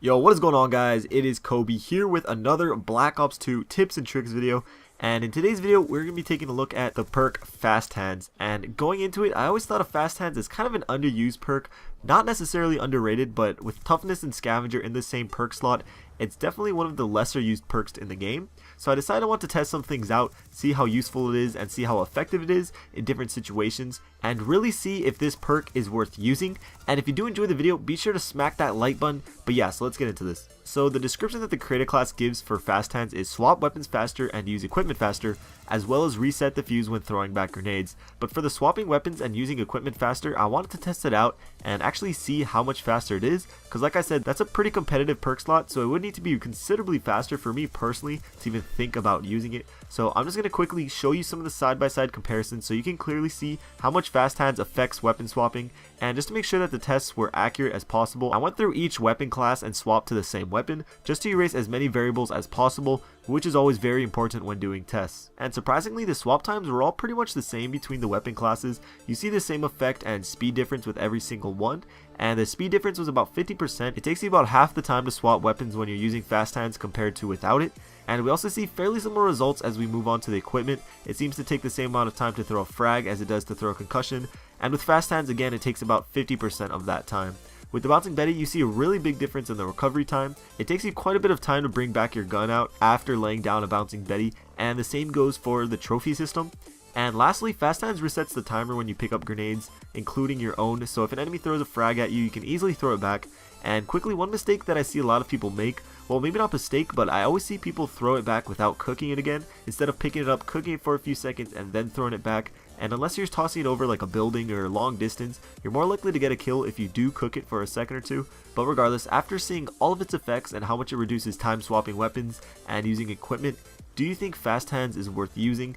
Yo, what is going on, guys? It is Kobe here with another Black Ops 2 tips and tricks video. And in today's video, we're going to be taking a look at the perk Fast Hands. And going into it, I always thought of Fast Hands as kind of an underused perk. Not necessarily underrated, but with Toughness and Scavenger in the same perk slot, it's definitely one of the lesser used perks in the game. So I decided I want to test some things out, see how useful it is, and see how effective it is in different situations, and really see if this perk is worth using. And if you do enjoy the video, be sure to smack that like button. But yeah, so let's get into this. So the description that the creator class gives for Fast Hands is swap weapons faster and use equipment faster, as well as reset the fuse when throwing back grenades. But for the swapping weapons and using equipment faster, I wanted to test it out and actually see how much faster it is, because like I said, that's a pretty competitive perk slot, so it would need to be considerably faster for me personally to even think about using it. So I'm just going to quickly show you some of the side-by-side comparisons so you can clearly see how much Fast Hands affects weapon swapping. And just to make sure that the tests were accurate as possible, I went through each weapon class and swapped to the same weapon just to erase as many variables as possible, which is always very important when doing tests. And surprisingly, the swap times were all pretty much the same between the weapon classes. You see the same effect and speed difference with every single one, and the speed difference was about 50%. It takes you about half the time to swap weapons when you're using Fast Hands compared to without it. And we also see fairly similar results as we move on to the equipment. It seems to take the same amount of time to throw a frag as it does to throw a concussion, and with Fast Hands again it takes about 50% of that time. With the Bouncing Betty, you see a really big difference in the recovery time. It takes you quite a bit of time to bring back your gun out after laying down a Bouncing Betty, and the same goes for the trophy system. And lastly, Fast Hands resets the timer when you pick up grenades, including your own, so if an enemy throws a frag at you, you can easily throw it back. And quickly, one mistake that I see a lot of people make, well, maybe not mistake, but I always see people throw it back without cooking it again, instead of picking it up, cooking it for a few seconds, and then throwing it back. And unless you're tossing it over like a building or long distance, you're more likely to get a kill if you do cook it for a second or two. But regardless, after seeing all of its effects and how much it reduces time swapping weapons and using equipment, do you think Fast Hands is worth using?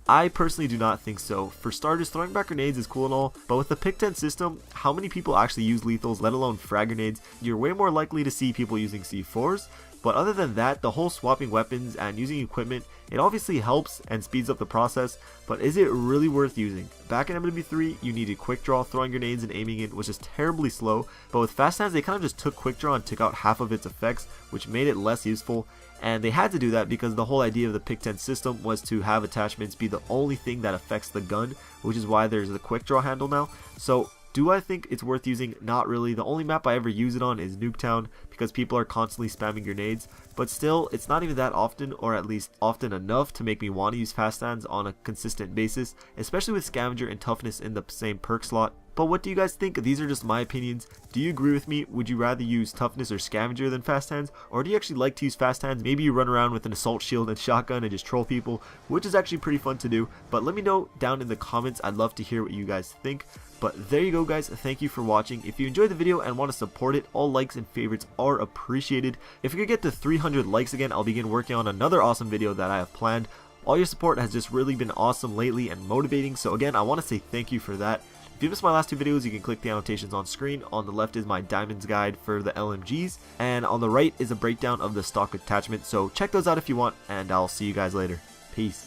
I personally do not think so. For starters, throwing back grenades is cool and all, but with the Pick 10 system, how many people actually use lethals, let alone frag grenades? You're way more likely to see people using C4s. But other than that, the whole swapping weapons and using equipment, it obviously helps and speeds up the process, but is it really worth using? Back in MW3, you needed quick draw, throwing grenades and aiming it was just terribly slow, but with Fast Hands they kind of just took quick draw and took out half of its effects, which made it less useful. And they had to do that because the whole idea of the Pick 10 system was to have attachments be the only thing that affects the gun, which is why there's the quick draw handle now. So do I think it's worth using? Not really. The only map I ever use it on is Nuketown because people are constantly spamming grenades, but still, it's not even that often, or at least often enough to make me want to use Fast Hands on a consistent basis, especially with Scavenger and Toughness in the same perk slot. But what do you guys think? These are just my opinions. Do you agree with me? Would you rather use Toughness or Scavenger than Fast Hands? Or do you actually like to use Fast Hands? Maybe you run around with an assault shield and shotgun and just troll people, which is actually pretty fun to do. But let me know down in the comments. I'd love to hear what you guys think. But there you go, guys. Thank you for watching. If you enjoyed the video and want to support it, all likes and favorites are appreciated. If we could get to 300 likes again, I'll begin working on another awesome video that I have planned. All your support has just really been awesome lately and motivating. So again, I want to say thank you for that. If you missed my last two videos, you can click the annotations on screen. On the left is my diamonds guide for the LMGs, and on the right is a breakdown of the stock attachment. So check those out if you want, and I'll see you guys later. Peace.